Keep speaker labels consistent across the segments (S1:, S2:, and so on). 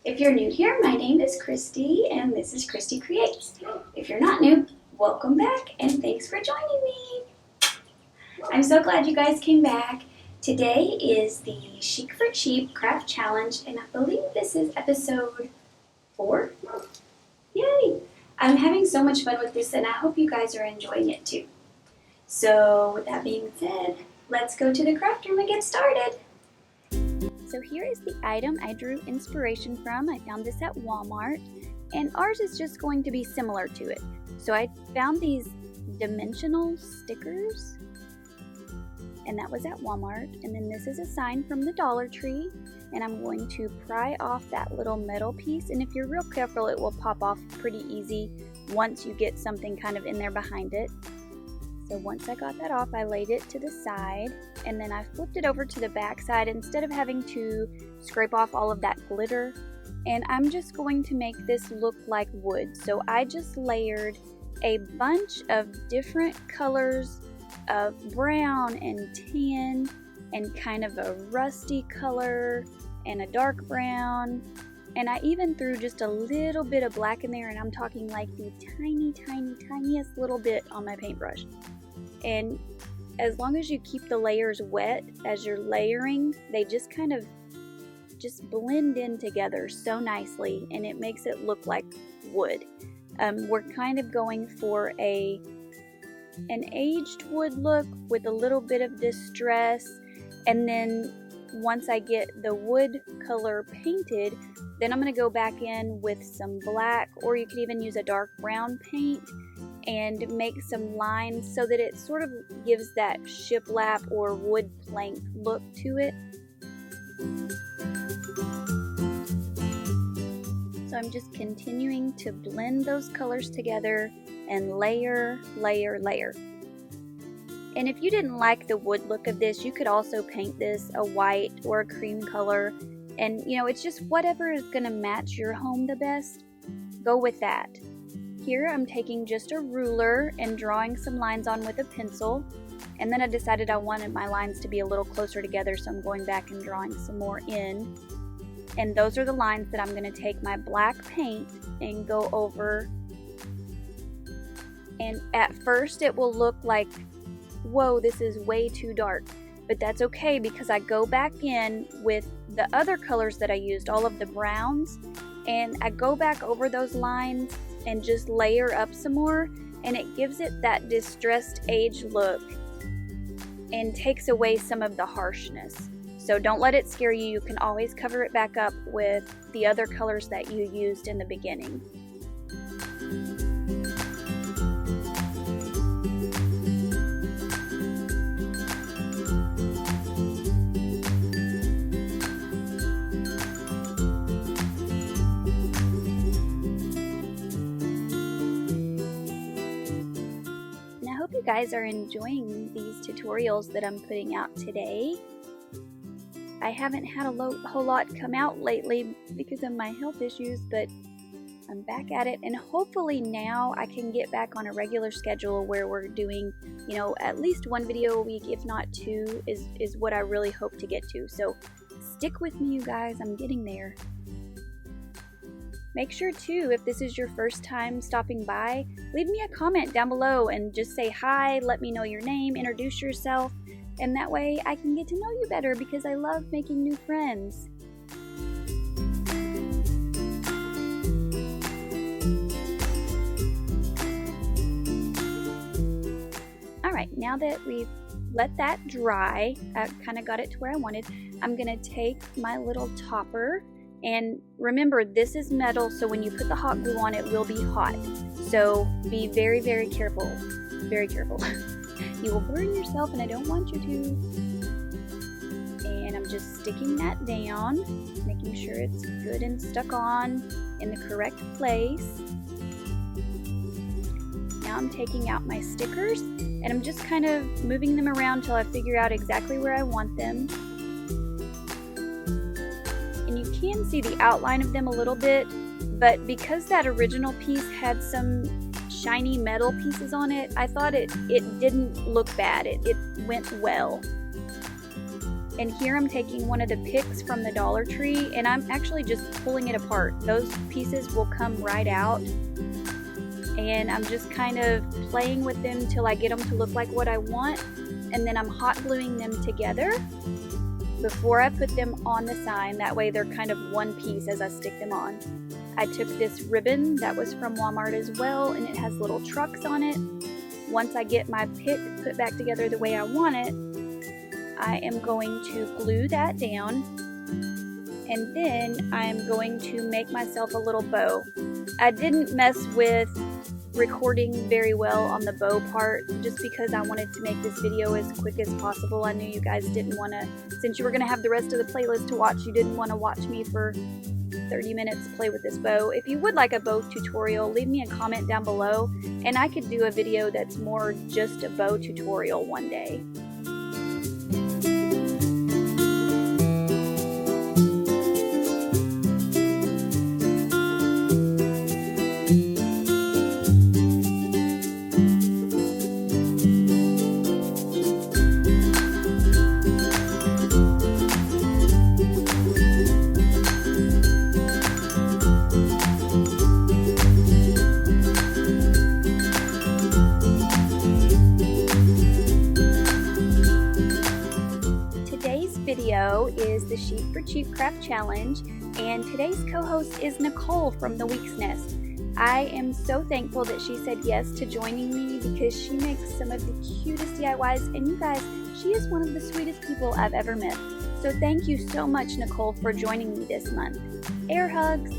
S1: If you're new here, my name is Christi and this is Christi Creates. If you're not new, welcome back and thanks for joining me. I'm so glad you guys came back. Today is the Chic for Cheap Craft Challenge and I believe this is episode 4. Yay! I'm having so much fun with this and I hope you guys are enjoying it too. So with that being said, let's go to the craft room and get started. So here is the item I drew inspiration from. I found this at Walmart and ours is just going to be similar to it. So I found these dimensional stickers and that was at Walmart. And then this is a sign from the Dollar Tree and I'm going to pry off that little metal piece, and if you're real careful it will pop off pretty easy once you get something kind of in there behind it. So once I got that off, I laid it to the side and then I flipped it over to the back side instead of having to scrape off all of that glitter. And I'm just going to make this look like wood. So I just layered a bunch of different colors of brown and tan and kind of a rusty color and a dark brown. And I even threw just a little bit of black in there, and I'm talking like the tiniest little bit on my paintbrush. And as long as you keep the layers wet as you're layering, they just kind of just blend in together so nicely and it makes it look like wood. We're kind of going for an aged wood look with a little bit of distress, and then once I get the wood color painted, then I'm going to go back in with some black, or you could even use a dark brown paint and make some lines so that it sort of gives that shiplap or wood plank look to it. So I'm just continuing to blend those colors together and layer. And if you didn't like the wood look of this, you could also paint this a white or a cream color. And you know, it's just whatever is going to match your home the best, go with that. Here I'm taking just a ruler and drawing some lines on with a pencil. And then I decided I wanted my lines to be a little closer together, so I'm going back and drawing some more in. And those are the lines that I'm going to take my black paint and go over. And at first it will look like, whoa, this is way too dark. But that's okay because I go back in with the other colors that I used, all of the browns, and I go back over those lines and just layer up some more, and it gives it that distressed age look and takes away some of the harshness. So don't let it scare you. You can always cover it back up with the other colors that you used in the beginning. You guys are enjoying these tutorials that I'm putting out today. I haven't had a whole lot come out lately because of my health issues, but I'm back at it, and hopefully now I can get back on a regular schedule where we're doing, you know, at least 1 video a week, if not 2 is what I really hope to get to. So stick with me, you guys, I'm getting there. Make sure too, if this is your first time stopping by, leave me a comment down below and just say hi, let me know your name, introduce yourself, and that way I can get to know you better because I love making new friends. Alright, now that we've let that dry, I kind of got it to where I wanted, I'm going to take my little topper. And remember, this is metal, so when you put the hot glue on, it will be hot. So be very, very careful. Very careful. You will burn yourself, and I don't want you to. And I'm just sticking that down, making sure it's good and stuck on in the correct place. Now I'm taking out my stickers, and I'm just kind of moving them around till I figure out exactly where I want them. And you can see the outline of them a little bit, but because that original piece had some shiny metal pieces on it, I thought it didn't look bad. It went well. And here I'm taking one of the picks from the Dollar Tree and I'm actually just pulling it apart. Those pieces will come right out. And I'm just kind of playing with them till I get them to look like what I want. And then I'm hot gluing them together before I put them on the sign. That way they're kind of one piece as I stick them on. I took this ribbon that was from Walmart as well, and it has little trucks on it. Once I get my pick put back together the way I want it, I am going to glue that down, and then I am going to make myself a little bow. I didn't mess with recording very well on the bow part just because I wanted to make this video as quick as possible. I knew you guys didn't want to, since you were going to have the rest of the playlist to watch, you didn't want to watch me for 30 minutes play with this bow. If you would like a bow tutorial, leave me a comment down below and I could do a video that's more just a bow tutorial one day. Video is the Chic for Cheap Craft Challenge, and today's co-host is Nicole from the Week's Nest. I am so thankful that she said yes to joining me because she makes some of the cutest DIYs, and you guys, she is one of the sweetest people I've ever met. So thank you so much, Nicole, for joining me this month. Air hugs!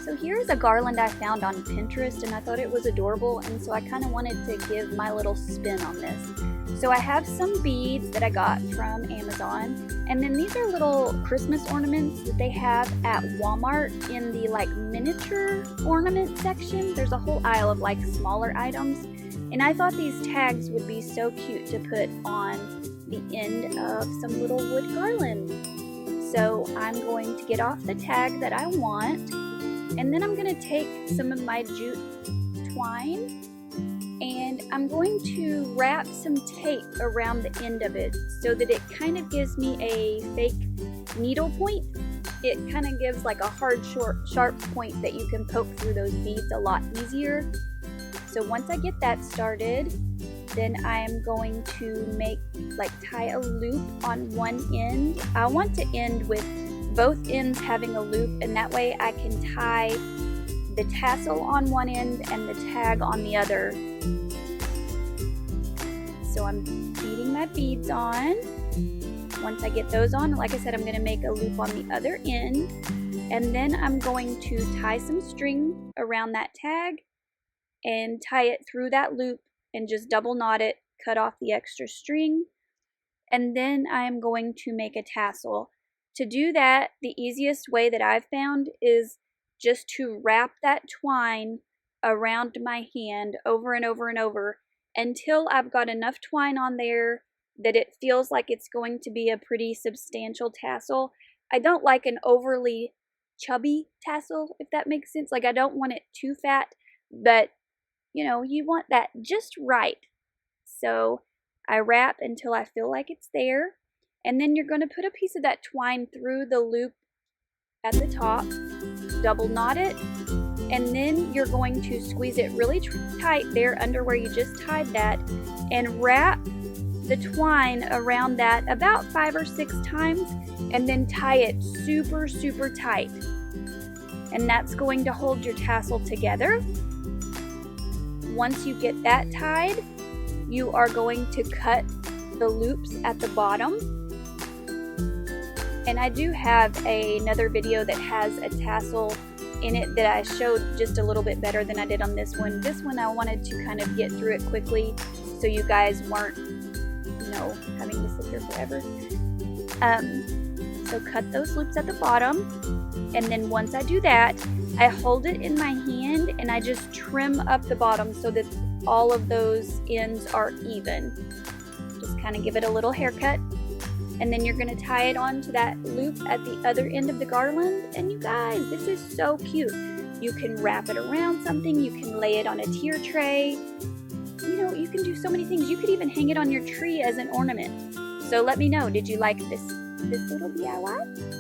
S1: So here's a garland I found on Pinterest, and I thought it was adorable, and so I kind of wanted to give my little spin on this. So I have some beads that I got from Amazon, and then these are little Christmas ornaments that they have at Walmart in the like miniature ornament section. There's a whole aisle of like smaller items, and I thought these tags would be so cute to put on the end of some little wood garland. So I'm going to get off the tag that I want, and then I'm going to take some of my jute twine and I'm going to wrap some tape around the end of it so that it kind of gives me a fake needle point. It kind of gives like a hard, sharp point that you can poke through those beads a lot easier. So once I get that started, then I am going to tie a loop on one end. I want to end with both ends having a loop, and that way I can tie the tassel on one end and the tag on the other. So I'm feeding my beads on. Once I get those on, like I said, I'm going to make a loop on the other end, and then I'm going to tie some string around that tag and tie it through that loop and just double knot it, cut off the extra string, and then I'm going to make a tassel. To do that, the easiest way that I've found is just to wrap that twine around my hand over and over and over until I've got enough twine on there that it feels like it's going to be a pretty substantial tassel. I don't like an overly chubby tassel, if that makes sense. Like, I don't want it too fat, but you know, you want that just right. So I wrap until I feel like it's there, and then you're going to put a piece of that twine through the loop at the top, double knot it, and then you're going to squeeze it really tight there under where you just tied that, and wrap the twine around that about 5 or 6 times, and then tie it super, super tight. And that's going to hold your tassel together. Once you get that tied, you are going to cut the loops at the bottom. And I do have another video that has a tassel in it that I showed just a little bit better than I did on this one. This one I wanted to kind of get through it quickly so you guys weren't, you know, having to sit here forever. So cut those loops at the bottom, and then once I do that, I hold it in my hand and I just trim up the bottom so that all of those ends are even. Just kind of give it a little haircut, and then you're going to tie it onto that loop at the other end of the garland. And you guys, this is so cute. You can wrap it around something, you can lay it on a tier tray, you know, you can do so many things. You could even hang it on your tree as an ornament. So let me know, did you like this little DIY?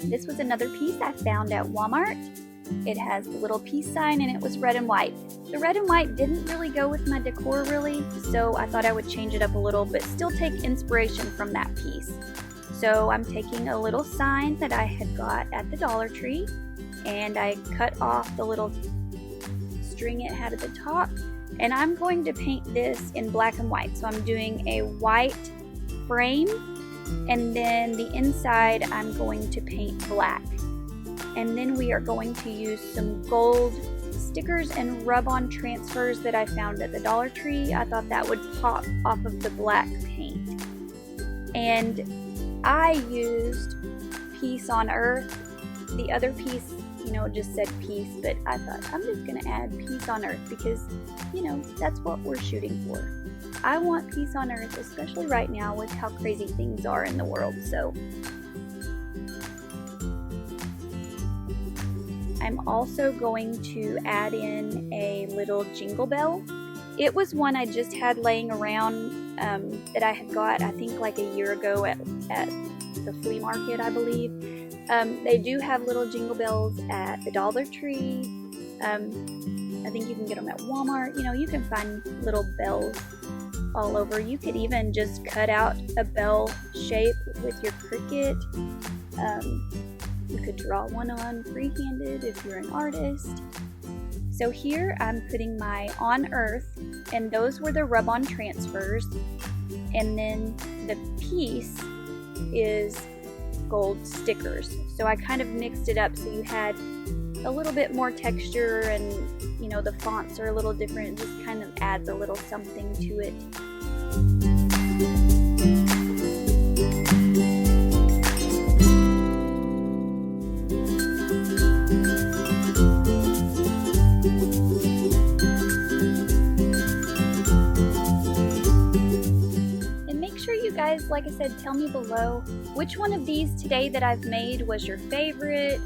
S1: This was another piece I found at Walmart. It has the little peace sign and it was red and white. The red and white didn't really go with my decor really, so I thought I would change it up a little, but still take inspiration from that piece. So I'm taking a little sign that I had got at the Dollar Tree, and I cut off the little string it had at the top, and I'm going to paint this in black and white. So I'm doing a white frame, and then the inside I'm going to paint black. And then we are going to use some gold stickers and rub-on transfers that I found at the Dollar Tree. I thought that would pop off of the black paint. And I used Peace on Earth. The other piece, you know, just said peace, but I thought I'm just gonna add Peace on Earth because, you know, that's what we're shooting for. I want peace on earth, especially right now with how crazy things are in the world. So I'm also going to add in a little jingle bell. It was one I just had laying around that I had got, I think, like a year ago at the flea market, I believe. They do have little jingle bells at the Dollar Tree. I think you can get them at Walmart. You know, you can find little bells all over. You could even just cut out a bell shape with your Cricut. You could draw one on freehanded if you're an artist. So here I'm putting my On Earth, and those were the rub-on transfers, and then the piece is gold stickers. So I kind of mixed it up so you had a little bit more texture, and you know, the fonts are a little different. It just kind of adds a little something to it. And make sure you guys, like I said, tell me below which one of these today that I've made was your favorite.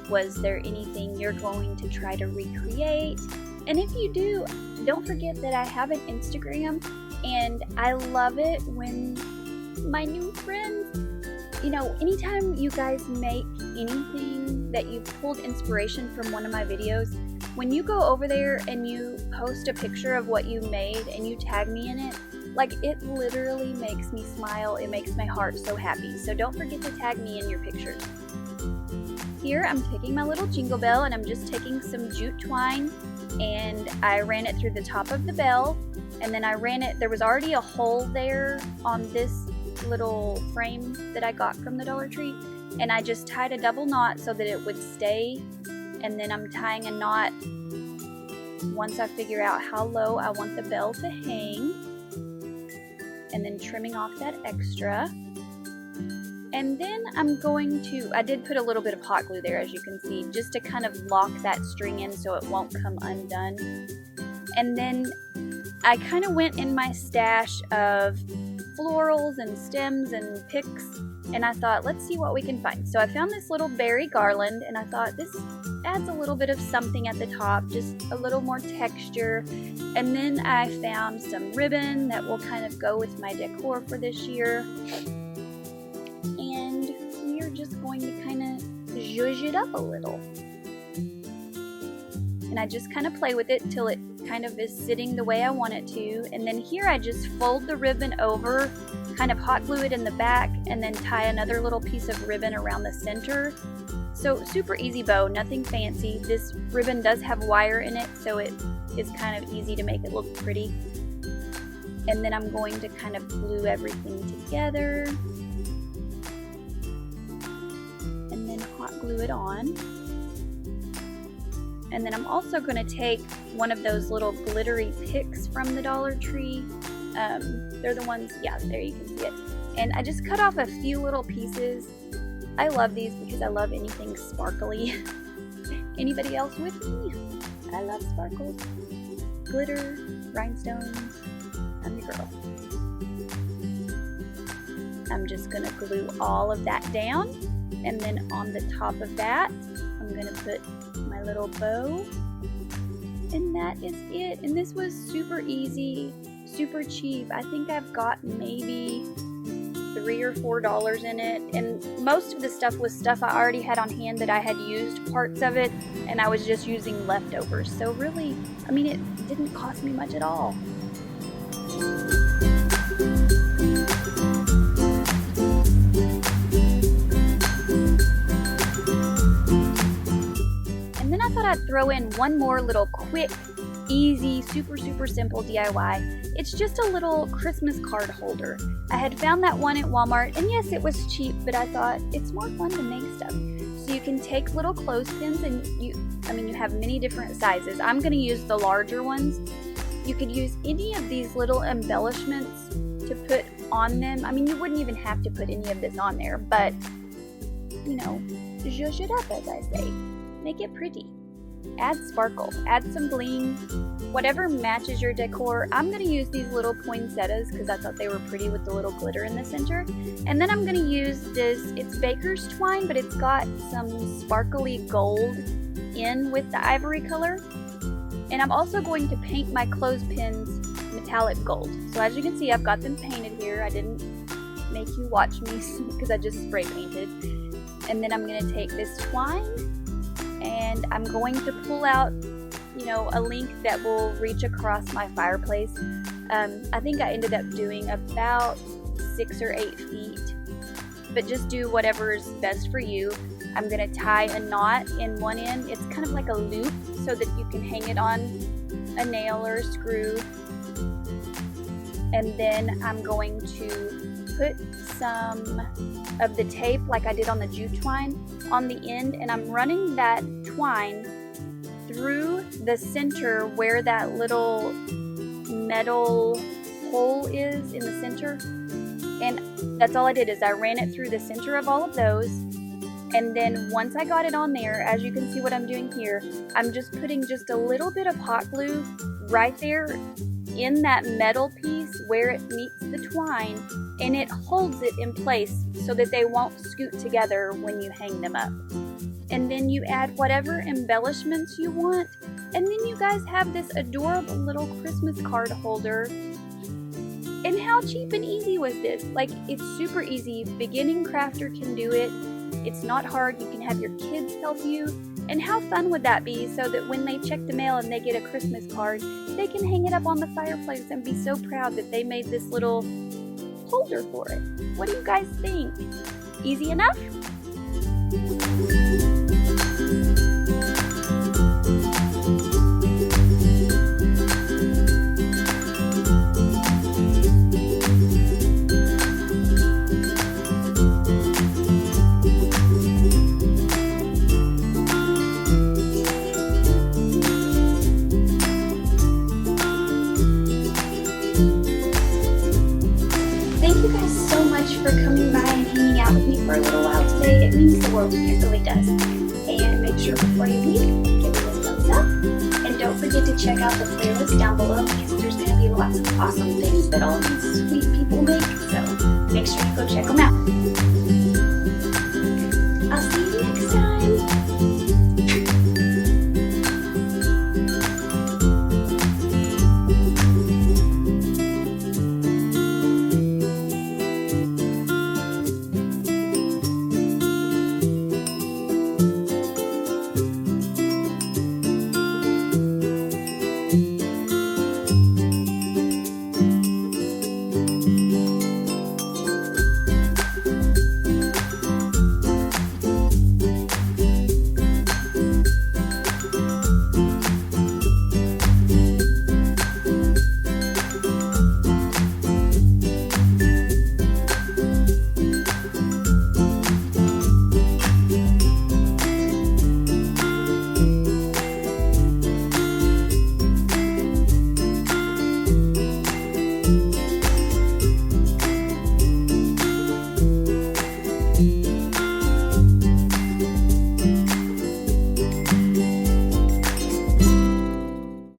S1: Was there anything you're going to try to recreate? And if you do, don't forget that I have an Instagram, and I love it when my new friends, you know, anytime you guys make anything that you've pulled inspiration from one of my videos, when you go over there and you post a picture of what you made and you tag me in it, like, it literally makes me smile. It makes my heart so happy. So don't forget to tag me in your pictures. Here I'm taking my little jingle bell, and I'm just taking some jute twine, and I ran it through the top of the bell, and then I ran it, there was already a hole there on this little frame that I got from the Dollar Tree, and I just tied a double knot so that it would stay, and then I'm tying a knot once I figure out how low I want the bell to hang, and then trimming off that extra. And then I'm going to, I did put a little bit of hot glue there, as you can see, just to kind of lock that string in so it won't come undone. And then I kind of went in my stash of florals and stems and picks, and I thought, let's see what we can find. So I found this little berry garland, and I thought this adds a little bit of something at the top, just a little more texture. And then I found some ribbon that will kind of go with my decor for this year. And we're just going to kind of zhuzh it up a little. And I just kind of play with it till it kind of is sitting the way I want it to. And then here I just fold the ribbon over, kind of hot glue it in the back, and then tie another little piece of ribbon around the center. So super easy bow, nothing fancy. This ribbon does have wire in it, so it is kind of easy to make it look pretty. And then I'm going to kind of glue everything together, and then hot glue it on. And then I'm also going to take one of those little glittery picks from the Dollar Tree. They're the ones, yeah, there you can see it. And I just cut off a few little pieces. I love these because I love anything sparkly. Anybody else with me? I love sparkles, glitter, rhinestones. I'm the girl. I'm just going to glue all of that down. And then on the top of that, I'm going to put my little bow. And that is it. And this was super easy, super cheap. I think I've got maybe $3 or $4 in it. And most of the stuff was stuff I already had on hand that I had used parts of it. And I was just using leftovers. So really, I mean, it didn't cost me much at all. I thought I'd throw in one more little quick, easy, super simple DIY. It's just a little Christmas card holder. I had found that one at Walmart, and yes, it was cheap, but I thought it's more fun to make stuff. So you can take little clothespins, and you have many different sizes. I'm going to use the larger ones. You could use any of these little embellishments to put on them. I mean, you wouldn't even have to put any of this on there, but, you know, zhuzh it up, as I say. Make it pretty. Add sparkle, add some bling, whatever matches your decor. I'm going to use these little poinsettias because I thought they were pretty with the little glitter in the center. And then I'm going to use this, it's baker's twine, but it's got some sparkly gold in with the ivory color. And I'm also going to paint my clothespins metallic gold. So as you can see, I've got them painted here. I didn't make you watch me because I just spray painted. And then I'm going to take this twine and I'm going to pull out, you know, a link that will reach across my fireplace. I think I ended up doing about 6 or 8 feet, but just do whatever is best for you. I'm going to tie a knot in one end. It's kind of like a loop so that you can hang it on a nail or a screw. And then I'm going to put some of the tape like I did on the jute twine on the end, and I'm running that twine through the center where that little metal hole is in the center. And that's all I did, is I ran it through the center of all of those. And then once I got it on there, as you can see what I'm doing here, I'm just putting just a little bit of hot glue right there in that metal piece where it meets the twine, and it holds it in place so that they won't scoot together when you hang them up. And then you add whatever embellishments you want, and then you guys have this adorable little Christmas card holder. And how cheap and easy was this? Like, it's super easy. Beginning crafter can do it. It's not hard. You can have your kids help you. And how fun would that be, so that when they check the mail and they get a Christmas card, they can hang it up on the fireplace and be so proud that they made this little holder for it. What do you guys think? Easy enough? For coming by and hanging out with me for a little while today. It means the world to me, it really does. And make sure before you leave, give me a thumbs up. And don't forget to check out the playlist down below, because there's going to be lots of awesome things that all these sweet people make. So make sure you go check them out.